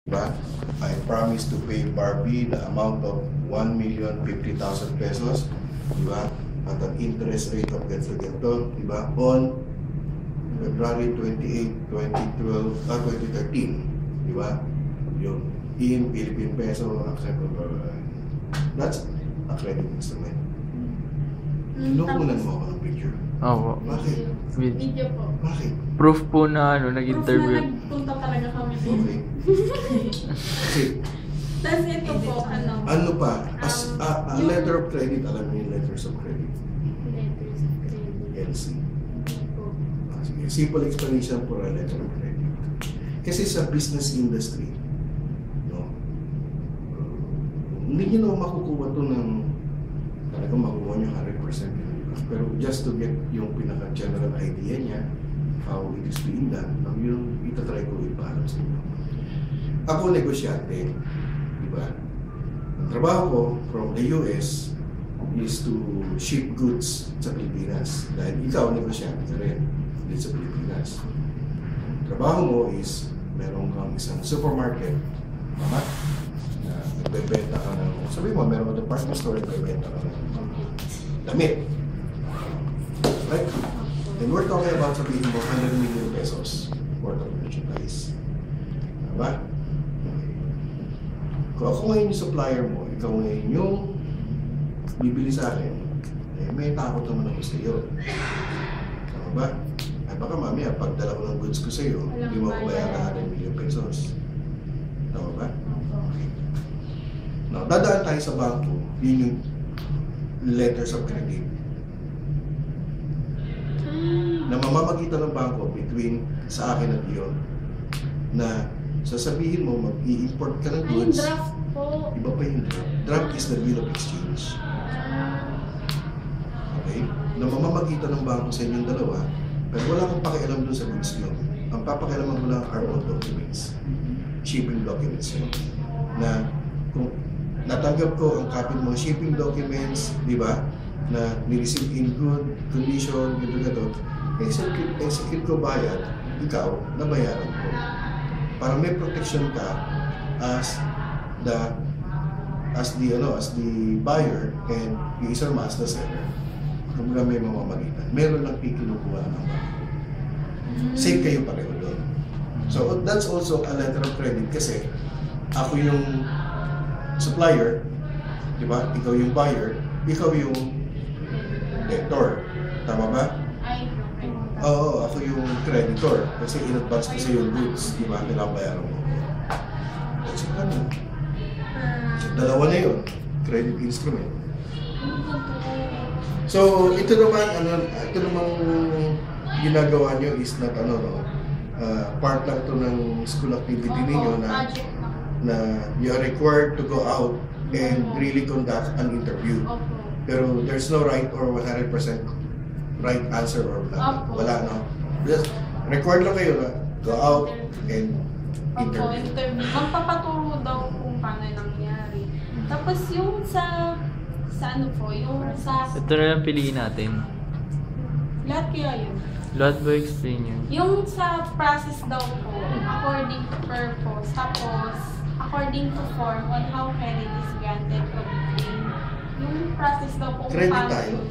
Diba? I promise to pay Barbie the amount of 1,050,000 pesos, diba? At an interest rate of ganito, diba? On February 28, 2013, diba? Yung in Philippine peso, acceptable. That's a credit instrument. Kinukunan mo ako ng picture. Oo. Bakit? Video po. Bakit? Proof po na Proof na Okay. nag-interview. nagpunta talaga kami po. Kasi, Tapos ito po, ano pa? A letter of credit, alam mo yung letters of credit? letters of credit. LC. Po. Sige, simple explanation for a letter of credit. Kasi sa business industry, no, hindi nyo naman makukuha ito ng talagang makukuha nyo 100%. Pero just to get yung pinaka-general idea niya, how it is being done, yung itatry ko ipaharap sa inyo. Ako negosyante, di ba? Ang trabaho ko from the US is to ship goods sa Pilipinas. Dahil ikaw negosyante ka rin dito sa Pilipinas. Ang trabaho mo is meron kang isang supermarket, tama? Na nagbebenta ka ng, sabi mo, meron ka department store, nagbebenta ka ng damit. Right? And we're talking about sabihin mo 100 million pesos worth of merchandise. Diba? Kung ako ngayon yung supplier mo, ikaw ngayon yung bibili sa akin, eh may takot naman ako sa iyo. Tama ba? Ay baka mamaya, pagdala ko ng goods ko sa iyo, hindi mo ako bayaran 100 million pesos. Tama ba? Okay. Now, dadaan tayo sa bangko, yun yung letters of credit. Na mamamagitan ng bangko between sa akin at iyo na sasabihin mo mag-i-import ka ng Ay, goods. draft po. Iba pa yung draft. Draft is the bill of exchange. Okay? Na mamamagitan ng bangko sa inyong dalawa, pero wala kang pakialam doon sa goods nyo. Ang papakialaman ko lang are all documents. Shipping documents yun. Na kung natanggap ko ang copy ng mga shipping documents, di ba? Na ni-receive in good condition, gito-gito, execute ko bayad, ikaw, nabayaran ko. Para may protection ka as the buyer and yung isa naman as the seller. Kung may mamamagitan, meron lang kikinukuha ng bangko. Save kayo pareho doon. So that's also a letter of credit kasi ako yung supplier, di ba? Ikaw yung buyer, ikaw yung debtor. Tama ba? Ay, Oo, ako yung creditor kasi in-advance ko sa yung goods, di ba? Kailangan mo. So, ano? So, dalawa na yun, credit instrument. So, ito naman ginagawa nyo is not part lang ito ng school activity ninyo na you are required to go out and really conduct an interview. Pero there's no right or 100% right answer or wala, no? Just required lang kayo na go out and interview. Magpapaturo daw kung paano nangyari. Tapos yung sa ano po, yung sa Ito na lang piliin natin. lahat kaya yun. Lahat ba explain yun? Yung sa process daw po, according to purpose, tapos according to form on how credit is granted or obtained. Yung process daw po, Credit paano tayo? yun.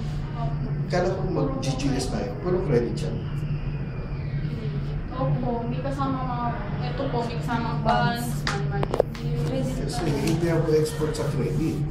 Kala ko mag-GGS tayo, puro credit yan. Opo, may kasama mga, ito po, may kasama bonds, money market view, credit Kasi card. hindi ako expert sa credit.